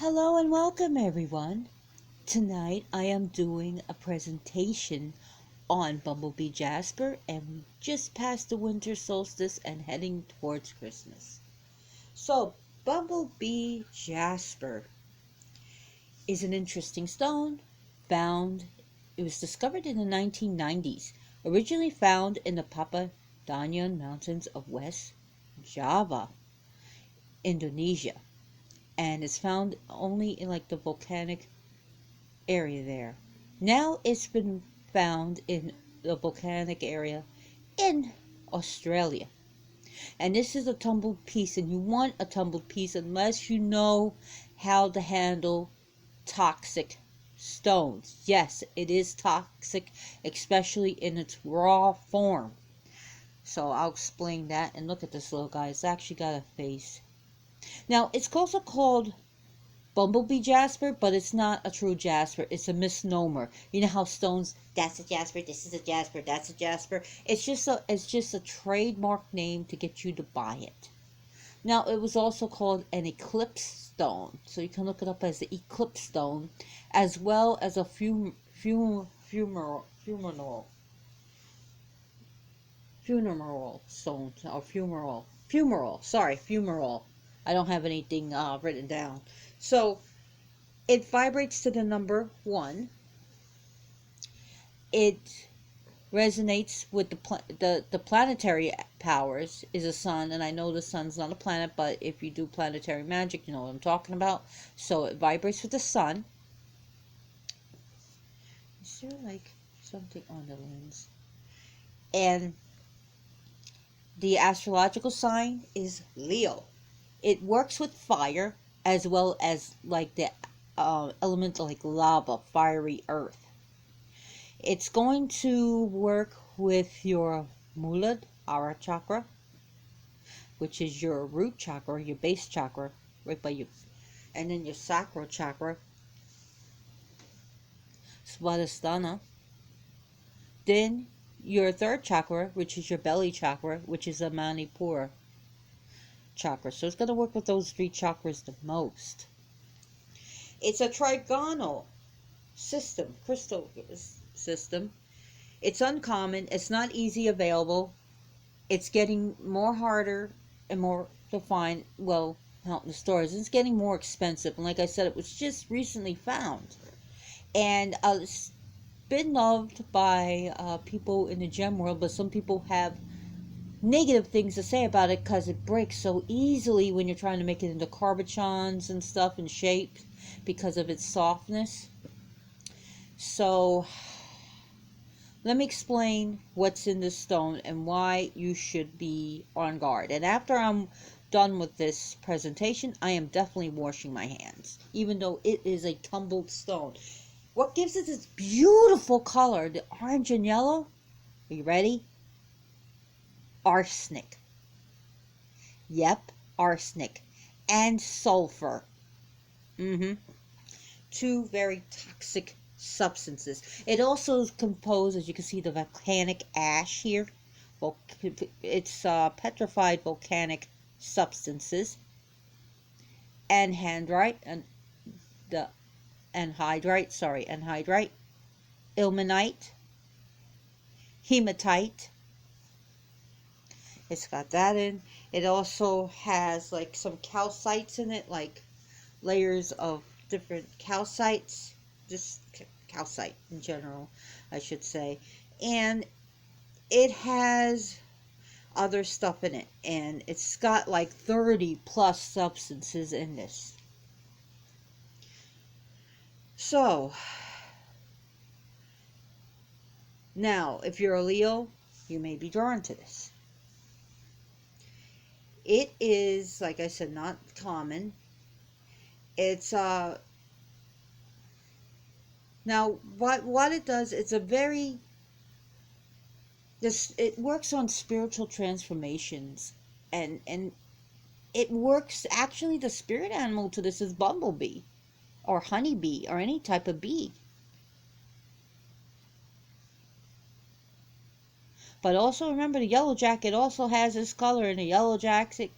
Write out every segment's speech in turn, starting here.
Hello and welcome everyone. Tonight I am doing a presentation on Bumblebee Jasper, and we just passed the winter solstice and heading towards Christmas. So Bumblebee Jasper is an interesting stone it was discovered in the 1990s, originally found in the Papandayan Mountains of West Java, Indonesia, and is found only in like the volcanic area there. Now it's been found in the volcanic area in Australia. And this is a tumbled piece, and you want a tumbled piece unless you know how to handle toxic stones. Yes, it is toxic, especially in its raw form. So I'll explain that. And look at this little guy. It's actually got a face. Now, it's also called Bumblebee Jasper, but it's not a true Jasper. It's a misnomer. You know how stones, that's a Jasper, this is a Jasper, that's a Jasper. It's just a trademark name to get you to buy it. Now, it was also called an eclipse stone, so you can look it up as the eclipse stone, as well as a funeral stone, or fumarole. I don't have anything written down. So it vibrates to the number 1. It resonates with the planetary powers. Is a sun, and I know the sun's not a planet, but if you do planetary magic, you know what I'm talking about. So it vibrates with the sun. Is there like something on the lens? And the astrological sign is Leo. It works with fire as well as like the element like lava, fiery earth. It's going to work with your Muladhara chakra, which is your root chakra, your base chakra, right by you, and then your sacral chakra, Swadhisthana. Then your third chakra, which is your belly chakra, which is a Manipura chakra. So it's going to work with those 3 chakras the most. It's a trigonal system, crystal system. It's uncommon. It's not easy available. It's getting more harder and more to find. Well, out in the stores, it's getting more expensive. And like I said, it was just recently found, and it's been loved by people in the gem world. But some people have negative things to say about it because it breaks so easily when you're trying to make it into cabochons and stuff and shapes because of its softness. So let me explain what's in this stone and why you should be on guard. And after I'm done with this presentation, I am definitely washing my hands, even though it is a tumbled stone. What gives it this beautiful color, the orange and yellow? Are you ready? Arsenic. Yep, arsenic. And sulfur. 2 very toxic substances. It also is composed, as you can see, the volcanic ash here. It's petrified volcanic substances, anhydrite, ilmenite, hematite. It's got that in. It also has like some calcites in it, like layers of different calcites, just calcite in general, I should say. And it has other stuff in it, and it's got like 30 plus substances in this. So now, if you're a Leo, you may be drawn to this. It is, like I said, not common. It's now what it does, it's a very it works on spiritual transformations, and it works. Actually, the spirit animal to this is bumblebee or honeybee or any type of bee. But also remember, the yellow jacket also has this color, and the yellow jacket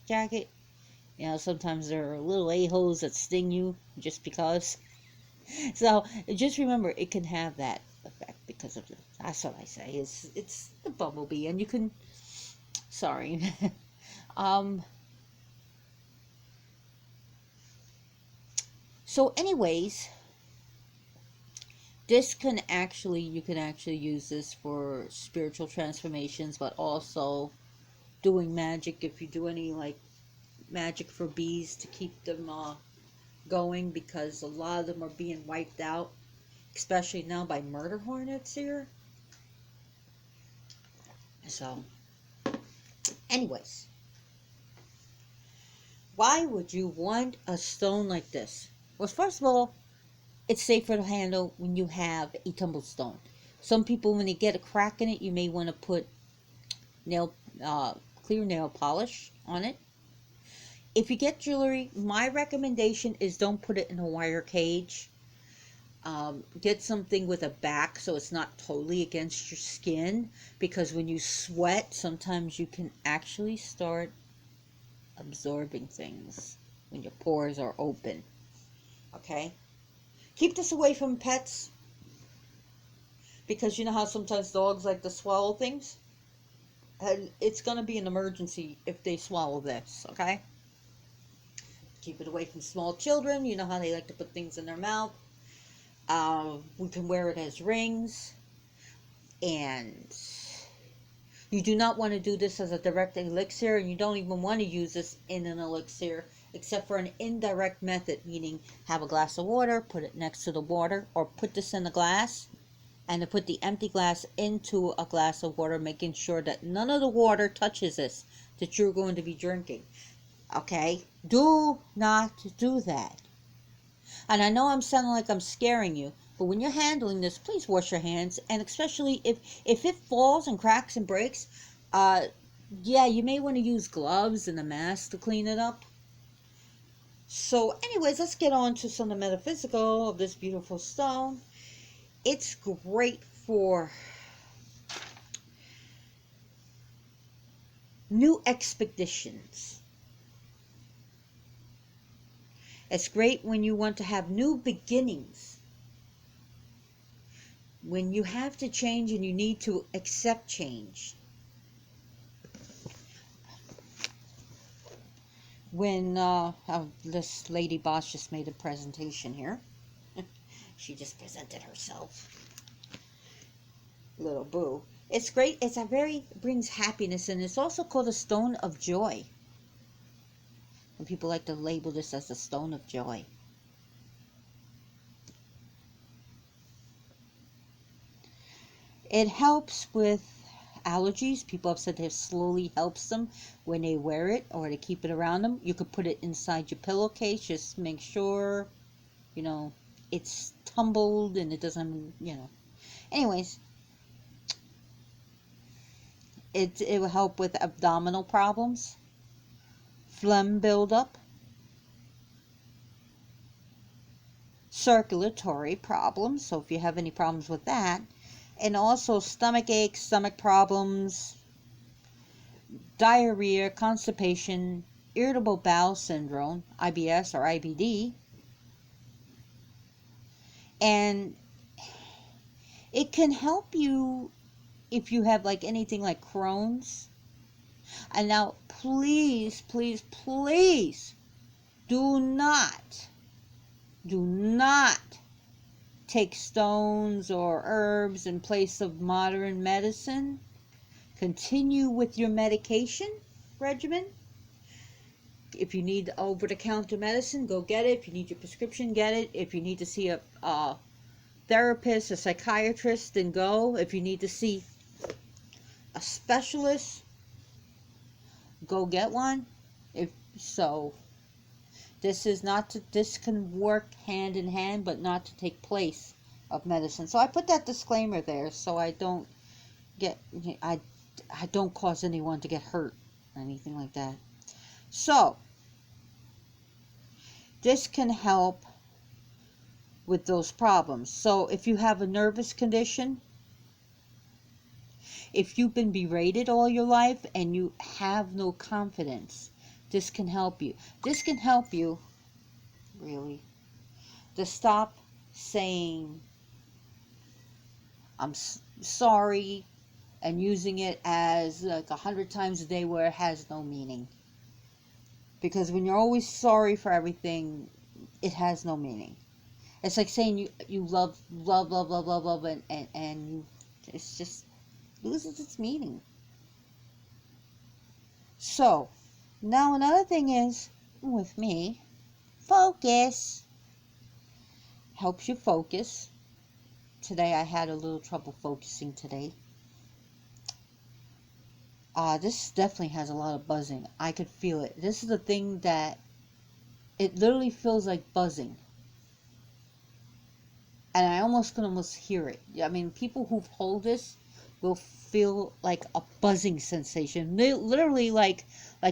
You know, sometimes there are little a-holes that sting you just because. So just remember, it can have that effect because of the. That's what I say. It's the bumblebee, and you can. Sorry. um. So, anyways, this can actually you can actually use this for spiritual transformations, but also doing magic if you do any like magic for bees to keep them going, because a lot of them are being wiped out, especially now by murder hornets here. So, anyways, why would you want a stone like this? Well, first of all, it's safer to handle when you have a tumbled stone. Some people, when they get a crack in it, you may want to put nail clear nail polish on it. If you get jewelry, my recommendation is don't put it in a wire cage. Get something with a back so it's not totally against your skin, because when you sweat, sometimes you can actually start absorbing things when your pores are open. Okay? Keep this away from pets, because you know how sometimes dogs like to swallow things? And it's going to be an emergency if they swallow this, okay? Keep it away from small children. You know how they like to put things in their mouth. We can wear it as rings. And you do not want to do this as a direct elixir, and you don't even want to use this in an elixir except for an indirect method, meaning have a glass of water, put it next to the water, or put this in a glass, and to put the empty glass into a glass of water, making sure that none of the water touches this that you're going to be drinking. Okay? Do not do that. And I know I'm sounding like I'm scaring you, but when you're handling this, please wash your hands, and especially if it falls and cracks and breaks, yeah, you may want to use gloves and a mask to clean it up. So, anyways, let's get on to some of the metaphysical of this beautiful stone. It's great for new expeditions. It's great when you want to have new beginnings. When you have to change and you need to accept change. When this lady boss just made a presentation here. She just presented herself. Little boo. It's great. It's a very brings happiness, and it's also called a stone of joy. And people like to label this as a stone of joy. It helps with allergies. People have said it slowly helps them when they wear it or they keep it around them. You could put it inside your pillowcase. Just make sure, you know, it's tumbled and it doesn't, you know. Anyways, it will help with abdominal problems, phlegm buildup, circulatory problems. So if you have any problems with that, and also stomach aches, stomach problems, diarrhea, constipation, irritable bowel syndrome, IBS or IBD, and it can help you if you have like anything like Crohn's. And now please, please, please do not take stones or herbs in place of modern medicine. Continue with your medication regimen. If you need over-the-counter medicine, go get it. If you need your prescription, get it. If you need to see a therapist, a psychiatrist, then go. If you need to see a specialist, go get one. If so, this can work hand in hand, but not to take place of medicine. So I put that disclaimer there so I don't I don't cause anyone to get hurt or anything like that. So this can help with those problems. So if you have a nervous condition, if you've been berated all your life and you have no confidence this can help you. This can help you, really, to stop saying, I'm sorry, and using it as like 100 times a day where it has no meaning. Because when you're always sorry for everything, it has no meaning. It's like saying you love, and you, it's just loses its meaning. So, now another thing is, with me, focus. Helps you focus. Today I had a little trouble focusing today. This definitely has a lot of buzzing. I could feel it. This is the thing that it literally feels like buzzing. And I can almost hear it. I mean, people who hold this will feel like a buzzing sensation. Literally like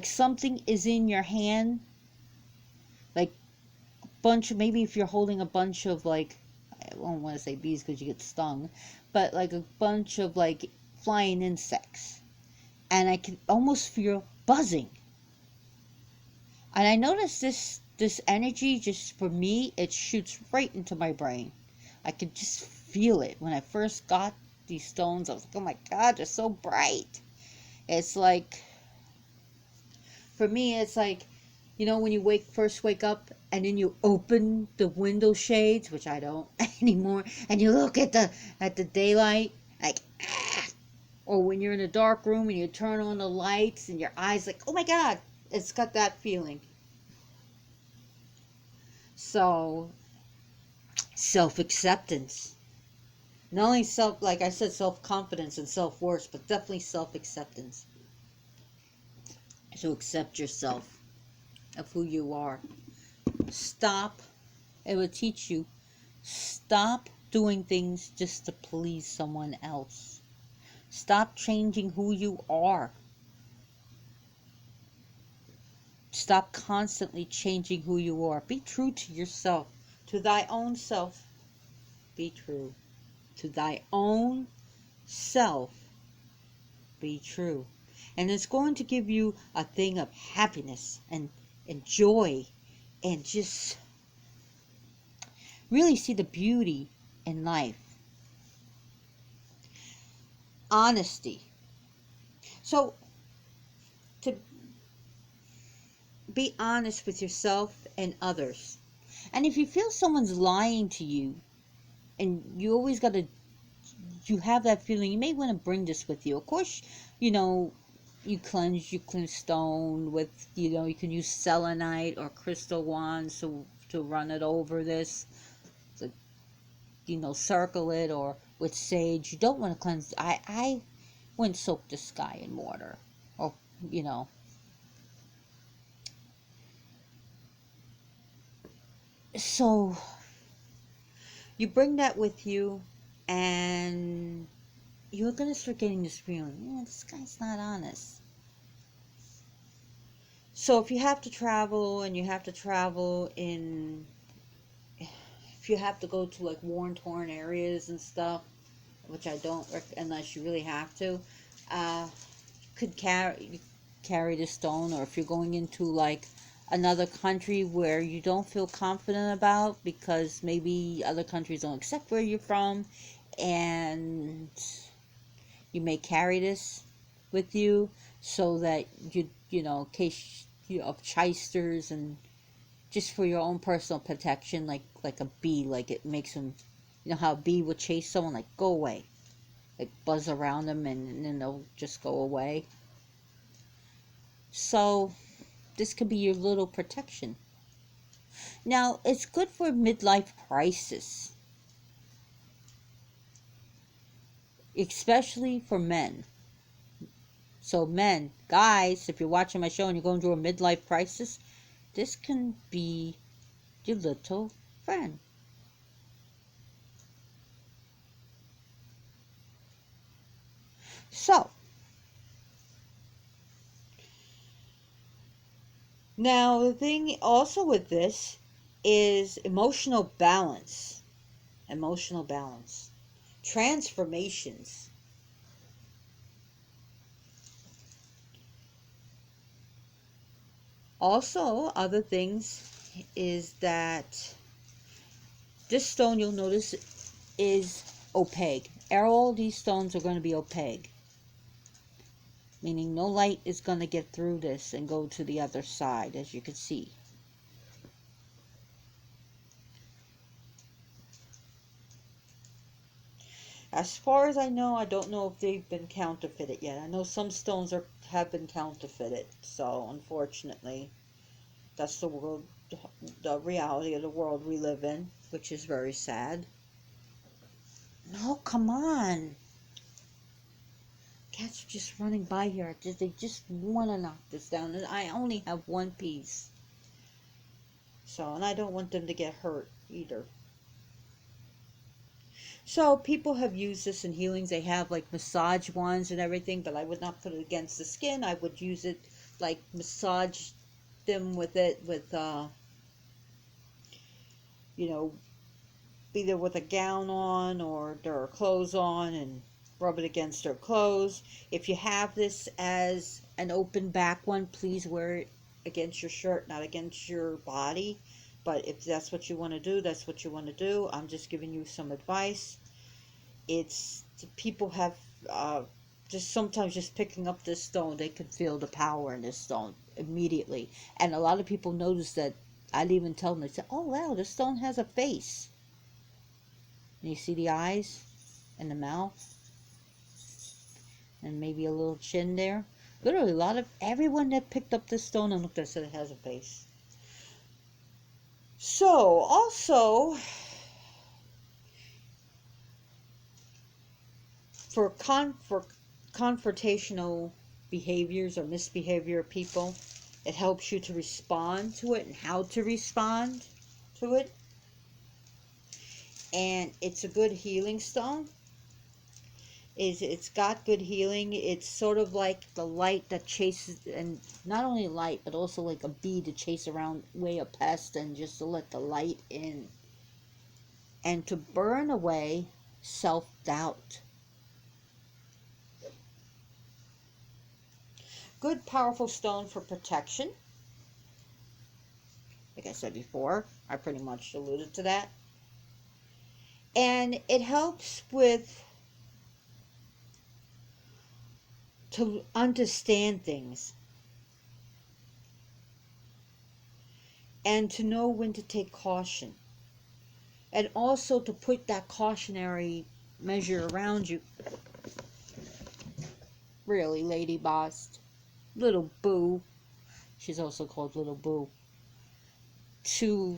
something is in your hand, like maybe if you're holding a bunch of, like, I don't want to say bees because you get stung, but like a bunch of like flying insects. And I can almost feel buzzing. And I notice this energy, just for me, it shoots right into my brain. I could just feel it. When I first got these stones, I was like, oh my God, they're so bright. It's like, for me, it's like, when you first wake up and then you open the window shades, which I don't anymore, and you look at the daylight, like, or when you're in a dark room and you turn on the lights and your eyes like, oh my God, it's got that feeling. So, self-acceptance. Not only like I said, self-confidence and self-worth, but definitely self-acceptance. So accept yourself of who you are. Stop. It will teach you. Stop doing things just to please someone else. Stop changing who you are. Stop constantly changing who you are. Be true to yourself. To thy own self. Be true. To thy own self. Be true. And it's going to give you a thing of happiness and joy, and just really see the beauty in life. Honesty. So, to be honest with yourself and others. And if you feel someone's lying to you, and you always got to, you have that feeling, you may want to bring this with you. Of course, you cleanse stone with, you can use selenite or crystal wands to run it over this, to, circle it, or with sage. You don't want to cleanse. I wouldn't soak the sky in water, or, So, you bring that with you, and you're going to start getting this feeling, this guy's not honest. So if you have to travel, and you have to travel if you have to go to like torn areas and stuff, which I don't, unless you really have to, could carry the stone. Or if you're going into like another country where you don't feel confident about, because maybe other countries don't accept where you're from, and you may carry this with you, so that in case of shysters, and just for your own personal protection, like a bee, like it makes them, how a bee would chase someone, like, go away, like buzz around them, and then they'll just go away. So this could be your little protection. Now, it's good for midlife crisis, especially for men. So men, guys, if you're watching my show and you're going through a midlife crisis, this can be your little friend. So, now the thing also with this is emotional balance. Emotional balance. Transformations. Also, other things is that this stone, you'll notice, is opaque. All these stones are going to be opaque, meaning no light is going to get through this and go to the other side, as you can see. As far as I know, I don't know if they've been counterfeited yet. I know some stones have been counterfeited, so unfortunately, that's the reality of the world we live in, which is very sad. No, come on. Cats are just running by here. They just want to knock this down, and I only have one piece. So, and I don't want them to get hurt either. So people have used this in healings. They have like massage ones and everything, but I would not put it against the skin. I would use it like massage them with it with you know, either with a gown on or their clothes on, and rub it against their clothes. If you have this as an open back one, please wear it against your shirt, not against your body. But if that's what you want to do, that's what you want to do. I'm just giving you some advice. It's people have just sometimes just picking up this stone, they can feel the power in this stone immediately. And a lot of people notice that. I'd even tell them, they say, oh wow, this stone has a face. And you see the eyes and the mouth and maybe a little chin there. Literally, a lot of everyone that picked up this stone and looked at it said it has a face. So, also, for confrontational behaviors or misbehavior of people, it helps you to respond to it and how to respond to it. And it's a good healing stone. It's got good healing. It's sort of like the light that chases, and not only light, but also like a bee to chase around away a pest and just to let the light in. And to burn away self-doubt. Good, powerful stone for protection. Like I said before, I pretty much alluded to that. And it helps with to understand things and to know when to take caution, and also to put that cautionary measure around you. Really, Lady Boss, Little Boo, she's also called Little Boo, to,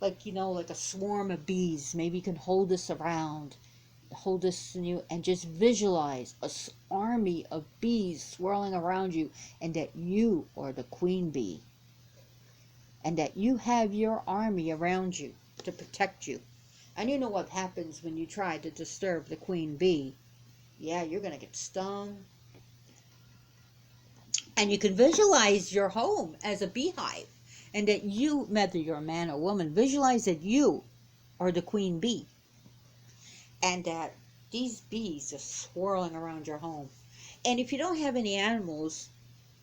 like, like a swarm of bees. Maybe you can hold this around, hold this in you, and just visualize a army of bees swirling around you, and that you are the queen bee, and that you have your army around you to protect you. And you know what happens when you try to disturb the queen bee. Yeah, you're going to get stung. And you can visualize your home as a beehive, and that you, whether you're a man or woman, visualize that you are the queen bee, and that these bees are swirling around your home. And if you don't have any animals,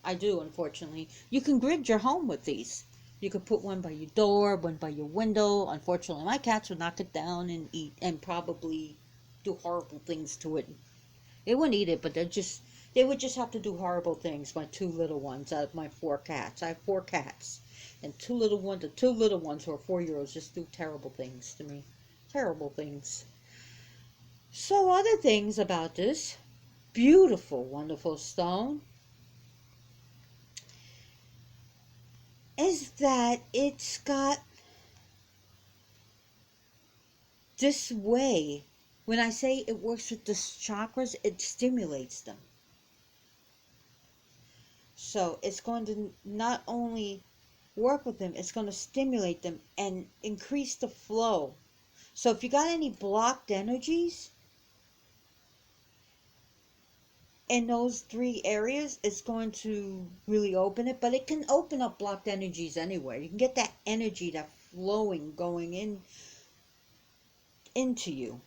I do, unfortunately, you can grid your home with these. You could put one by your door, one by your window. Unfortunately, my cats would knock it down and eat, and probably do horrible things to it. They wouldn't eat it, but they would just have to do horrible things. My two little ones out of my 4 cats. I have 4 cats. And the two little ones who are 4-year-olds just do terrible things to me. Terrible things. So other things about this beautiful, wonderful stone is that it's got this way. When I say it works with the chakras, it stimulates them. So it's going to not only work with them, it's going to stimulate them and increase the flow. So if you got any blocked energies in those 3 areas, it's going to really open it. But it can open up blocked energies anywhere. You can get that energy, that flowing, going into you.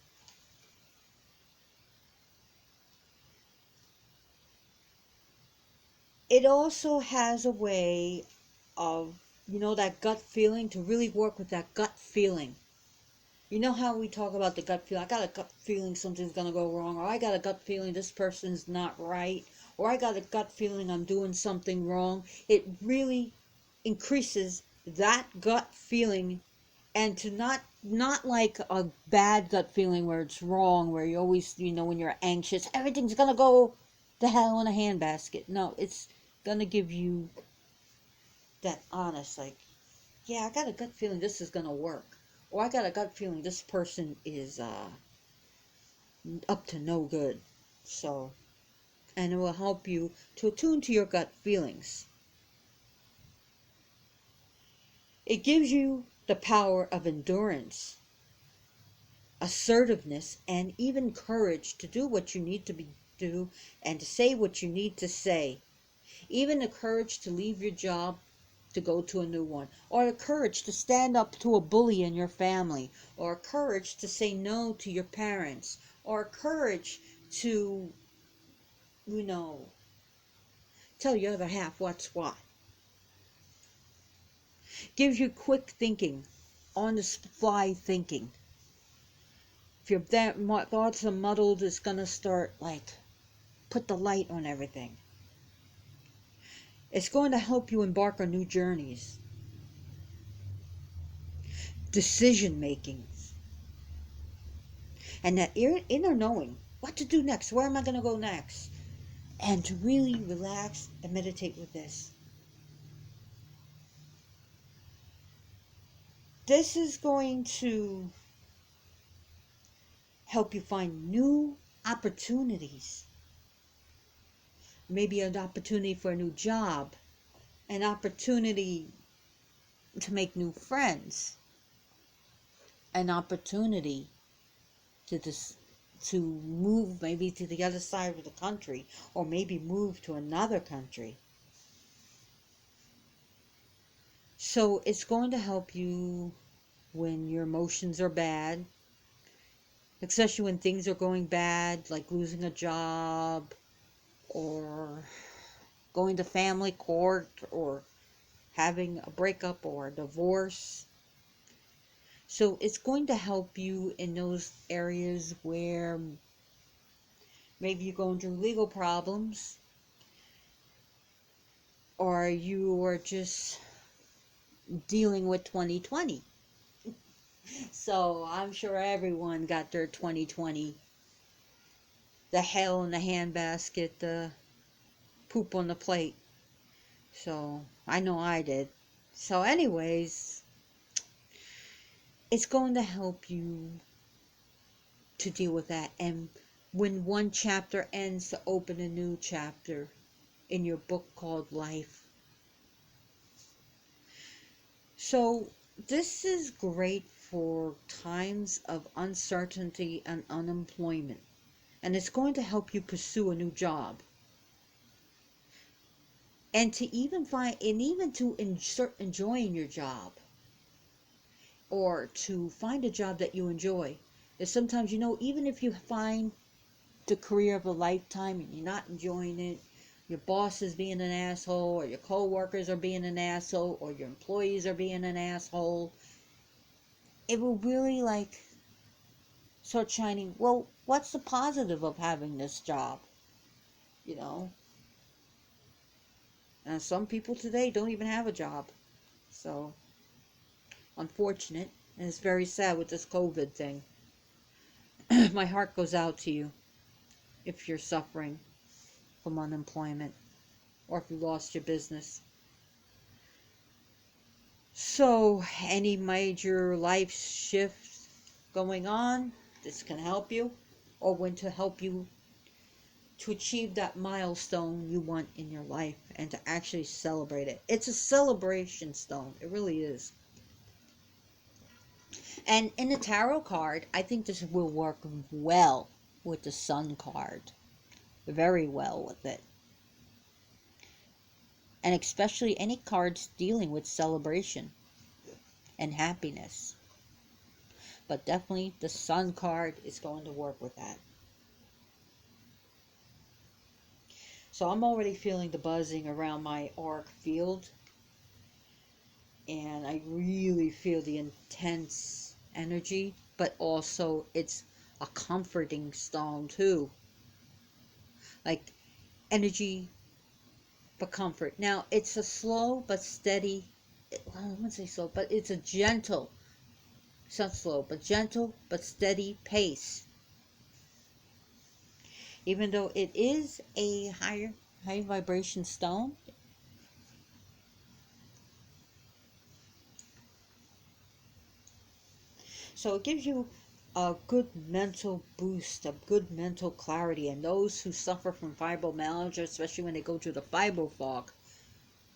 It also has a way of, that gut feeling, to really work with that gut feeling. You know how we talk about the gut feeling? I got a gut feeling something's going to go wrong, or I got a gut feeling this person's not right, or I got a gut feeling I'm doing something wrong. It really increases that gut feeling, and to not like a bad gut feeling where it's wrong, where you always, when you're anxious, everything's going to go to hell in a handbasket. No, it's going to give you that honest, like, yeah, I got a gut feeling this is going to work. Or I got a gut feeling this person is up to no good. So, and it will help you to attune to your gut feelings. It gives you the power of endurance, assertiveness, and even courage to do what you need to do, and to say what you need to say. Even the courage to leave your job to go to a new one, or the courage to stand up to a bully in your family, or courage to say no to your parents, or courage to, you know, tell your other half what's what. Gives you quick thinking, on the fly thinking. If your thoughts are muddled, it's going to start like put the light on everything. It's going to help you embark on new journeys. Decision making. And that inner knowing what to do next. Where am I going to go next? And to really relax and meditate with this. This is going to help you find new opportunities. Maybe an opportunity for a new job, an opportunity to make new friends, an opportunity to to move maybe to the other side of the country, or maybe move to another country. So it's going to help you when your emotions are bad, especially when things are going bad, like losing a job, or going to family court, or having a breakup or a divorce. So it's going to help you in those areas where maybe you're going through legal problems, or you are just dealing with 2020. So I'm sure everyone got their 2020, the hell in the handbasket, the poop on the plate. So I know I did. So anyways, it's going to help you to deal with that. And when one chapter ends, to open a new chapter in your book called Life. So this is great for times of uncertainty and unemployment. And it's going to help you pursue a new job. And to even to enjoying your job, or to find a job that you enjoy. There's sometimes, even if you find the career of a lifetime and you're not enjoying it, your boss is being an asshole, or your co-workers are being an asshole, or your employees are being an asshole, it will really start shining. Well, what's the positive of having this job? You know? And some people today don't even have a job. So, unfortunate. And it's very sad with this COVID thing. My heart goes out to you if you're suffering from unemployment, or if you lost your business. So, any major life shift going on, this can help you, or when to help you to achieve that milestone you want in your life, and to actually celebrate it. It's a celebration stone. It really is. And in the tarot card, I think this will work well with the Sun card. Very well with it. And especially any cards dealing with celebration and happiness. But definitely the Sun card is going to work with that. So I'm already feeling the buzzing around my arc field, and I really feel the intense energy, but also it's a comforting stone too. Like energy but comfort. Now it's a slow but steady, well, I wouldn't say slow, but it's a gentle, it's not slow, but gentle but steady pace. Even though it is a high vibration stone, so it gives you a good mental boost, a good mental clarity. And those who suffer from fibromyalgia, especially when they go to the fibro fog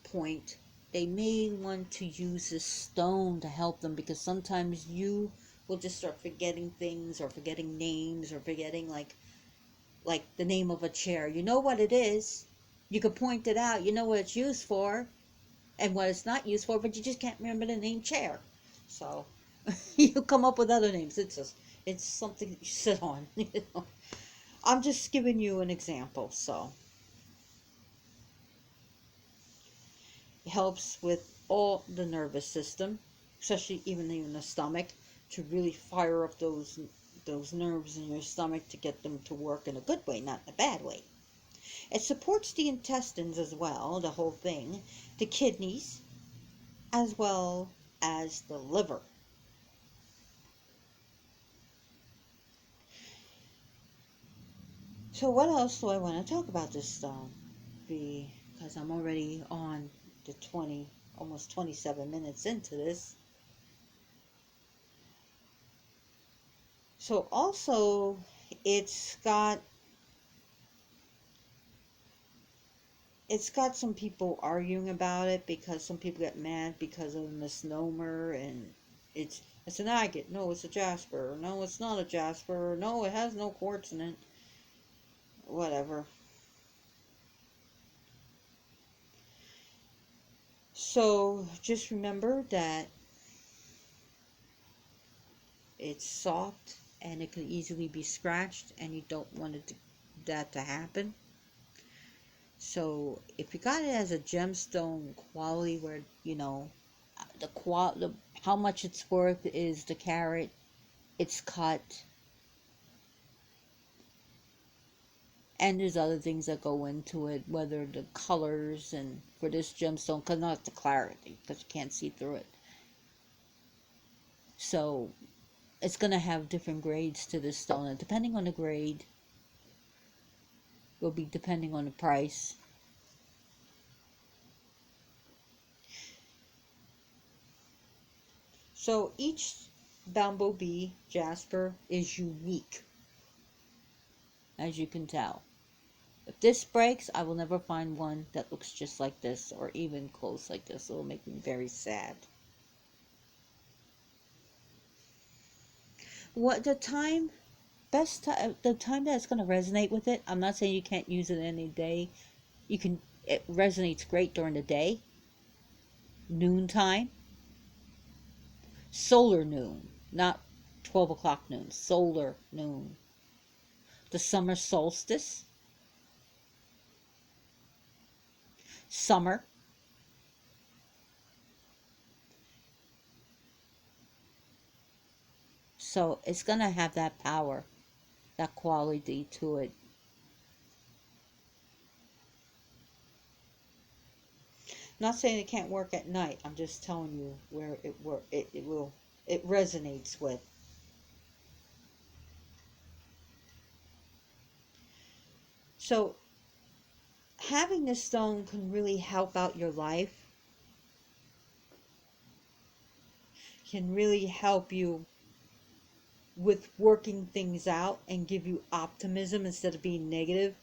point, they may want to use this stone to help them, because sometimes you will just start forgetting things, or forgetting names, or forgetting like the name of a chair. You know what it is. You can point it out. You know what it's used for and what it's not used for, but you just can't remember the name chair. So you come up with other names. It's something you sit on. I'm just giving you an example. So it helps with all the nervous system, especially even the stomach, to really fire up those nerves in your stomach to get them to work in a good way, not in a bad way. It supports the intestines as well, the whole thing, the kidneys, as well as the liver. So what else do I want to talk about this stone? Because I'm already on the 20, almost 27 minutes into this. So also, it's got it's got some people arguing about it, because some people get mad because of a misnomer, and it's an agate. No, it's a jasper. No, it's not a jasper. No, it has no quartz in it. Whatever. So just remember that it's soft and it can easily be scratched, and you don't want that to happen. So if you got it as a gemstone quality, where the how much it's worth is the carat, it's cut, and there's other things that go into it, whether the colors, and for this gemstone, because not the clarity, because you can't see through it. So it's going to have different grades to this stone, and depending on the grade will be depending on the price. So each Bumblebee jasper is unique, as you can tell. If this breaks, I will never find one that looks just like this, or even close like this. It will make me very sad. What the time, best time, the time that it's going to resonate with it, I'm not saying you can't use it any day. It resonates great during the day, noontime, solar noon, not 12 o'clock noon, solar noon, the summer solstice, summer. So it's going to have that power, that quality to it. Not saying it can't work at night. I'm just telling you where it resonates with. So having this stone can really help out your life, can really help you with working things out, and give you optimism instead of being negative.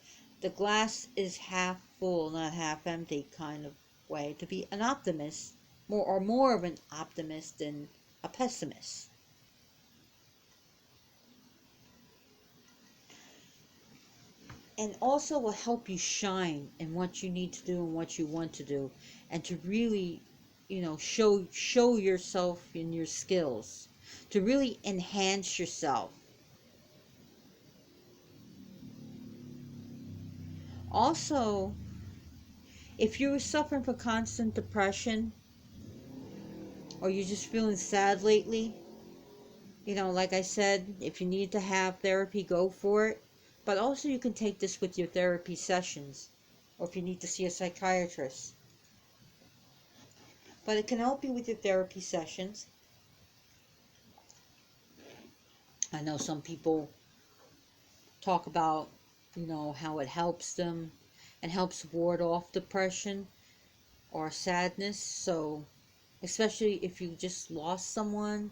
The glass is half full, not half empty kind of way, to be an optimist, more of an optimist than a pessimist. And also will help you shine in what you need to do and what you want to do, and to really, show yourself and your skills, to really enhance yourself. Also, if you're suffering from constant depression or you're just feeling sad lately, like I said, if you need to have therapy, go for it. But also, you can take this with your therapy sessions or if you need to see a psychiatrist. But it can help you with your therapy sessions. I know some people talk about, how it helps them and helps ward off depression or sadness. So, especially if you just lost someone,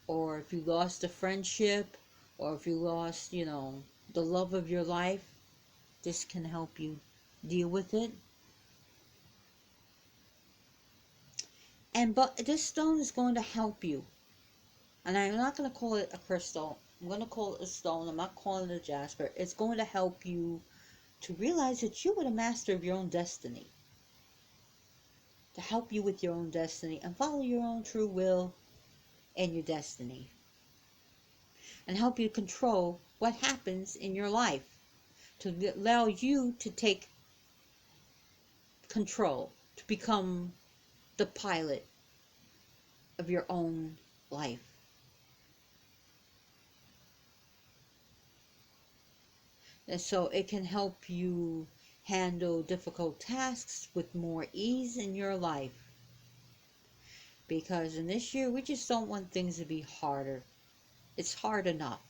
or if you lost a friendship, or if you lost, the love of your life, this can help you deal with it. But this stone is going to help you. And I'm not going to call it a crystal. I'm going to call it a stone. I'm not calling it a jasper. It's going to help you to realize that you are the master of your own destiny. To help you with your own destiny and follow your own true will and your destiny. And help you control what happens in your life. To allow you to take control. To become the pilot of your own life. And so it can help you handle difficult tasks with more ease in your life. Because in this year, we just don't want things to be harder. It's hard enough.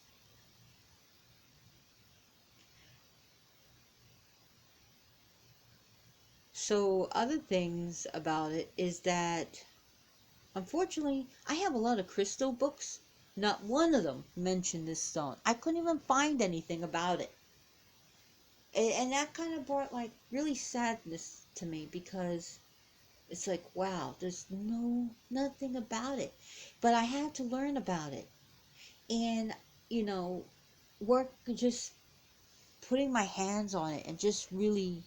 So other things about it is that, unfortunately, I have a lot of crystal books. Not one of them mentioned this stone. I couldn't even find anything about it. And that kind of brought like really sadness to me, because it's like, wow, there's nothing about it. But I had to learn about it. And, work just putting my hands on it and just really,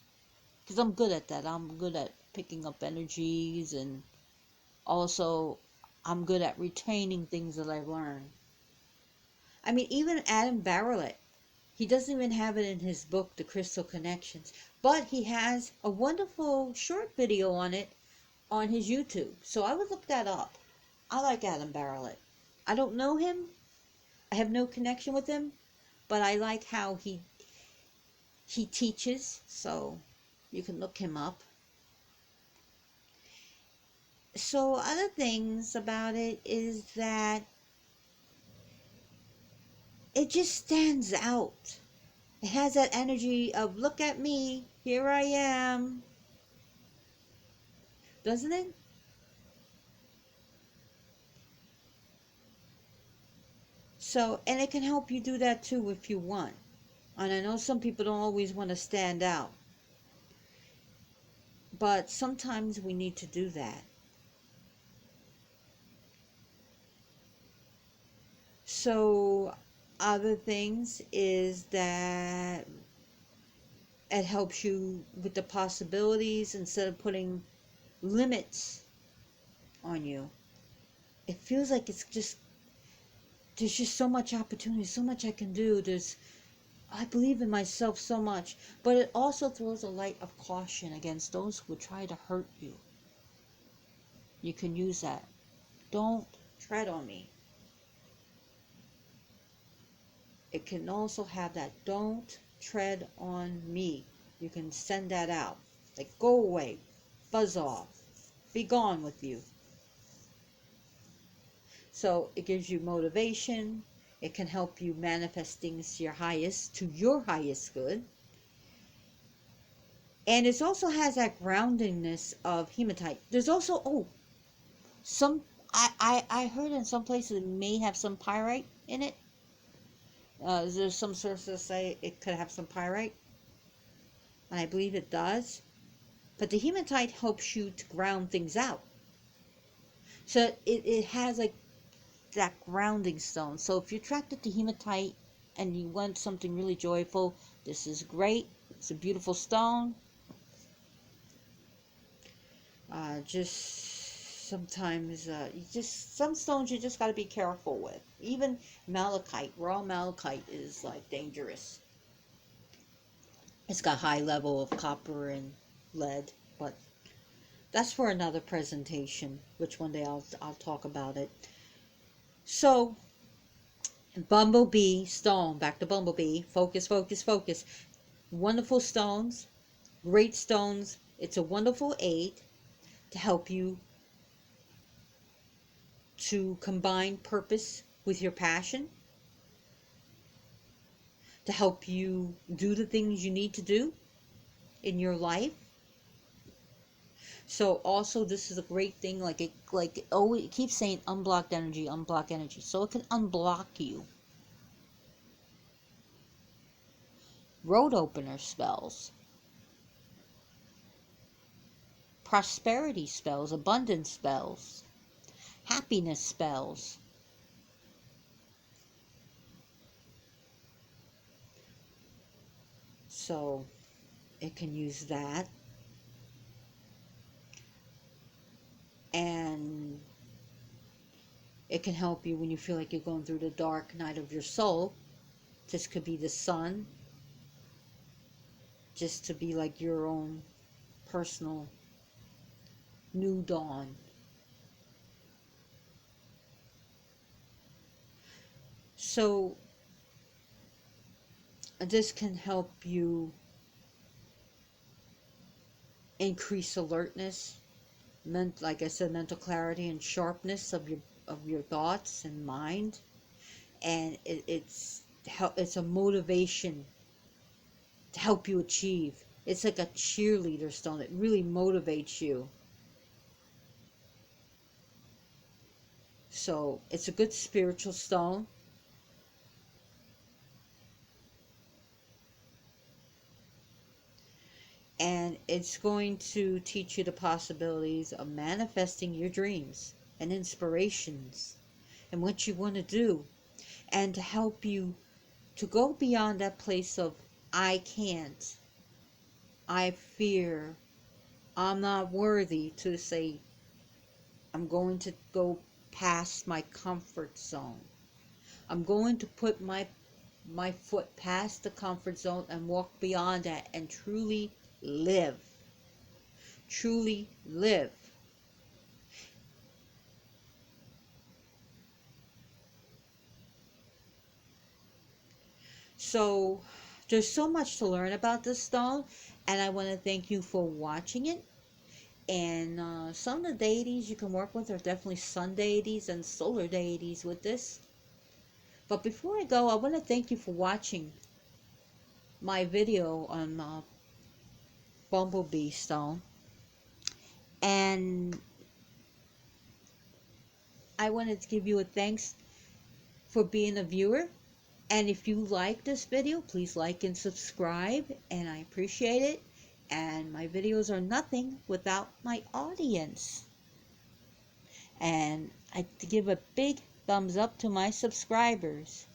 because I'm good at that. I'm good at picking up energies, and also I'm good at retaining things that I've learned. I mean, even Adam Barrett, he doesn't even have it in his book, The Crystal Connections, but he has a wonderful short video on it on his YouTube. So I would look that up. I like Adam Barrett. I don't know him. I have no connection with him, but I like how he teaches, so you can look him up. So other things about it is that it just stands out. It has that energy of, look at me, here I am. Doesn't it? So, and it can help you do that too if you want. And I know some people don't always want to stand out, but sometimes we need to do that. So, other things is that it helps you with the possibilities instead of putting limits on you. It feels like there's just so much opportunity, so much I can do. I believe in myself so much, but it also throws a light of caution against those who would try to hurt you. You can use that. Don't tread on me. It can also have that, don't tread on me. You can send that out. Like, go away, buzz off, be gone with you. So it gives you motivation. It can help you manifest things to your highest good. And it also has that groundingness of hematite. There's also, some, I heard in some places it may have some pyrite in it. There's some sources say it could have some pyrite. And I believe it does. But the hematite helps you to ground things out. So it has like that grounding stone. So if you're attracted to hematite and you want something really joyful, this is great. It's a beautiful stone. Just sometimes, some stones you just got to be careful with. Even malachite, raw malachite is like dangerous. It's got high level of copper and lead, but that's for another presentation, which one day I'll talk about it. So, Bumblebee stone, back to Bumblebee, focus, focus, focus. Wonderful stones, great stones. It's a wonderful aid to help you to combine purpose with your passion, to help you do the things you need to do in your life. So also this is a great thing, it keeps saying unblocked energy, unblock energy. So it can unblock you. Road opener spells, prosperity spells, abundance spells, happiness spells. So it can use that. And it can help you when you feel like you're going through the dark night of your soul. This could be the sun, just to be like your own personal new dawn. So this can help you increase alertness, like I said, mental clarity and sharpness of your thoughts and mind. And it's a motivation to help you achieve. It's like a cheerleader stone. It really motivates you. So it's a good spiritual stone. And it's going to teach you the possibilities of manifesting your dreams and inspirations and what you want to do, and to help you to go beyond that place of I can't, I fear, I'm not worthy, to say I'm going to go past my comfort zone. I'm going to put my foot past the comfort zone and walk beyond that and truly live. Truly live. So there's so much to learn about this stone, and I want to thank you for watching it. And some of the deities you can work with are definitely sun deities and solar deities with this. But before I go, I want to thank you for watching my video on Bumblebee stone. And I wanted to give you a thanks for being a viewer. And if you like this video, please like and subscribe, and I appreciate it. And my videos are nothing without my audience. And I give a big thumbs up to my subscribers.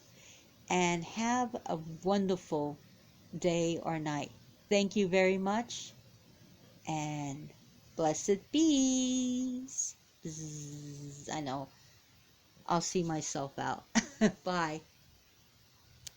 And have a wonderful day or night. Thank you very much, and blessed bees. Bzz, I know. I'll see myself out. Bye.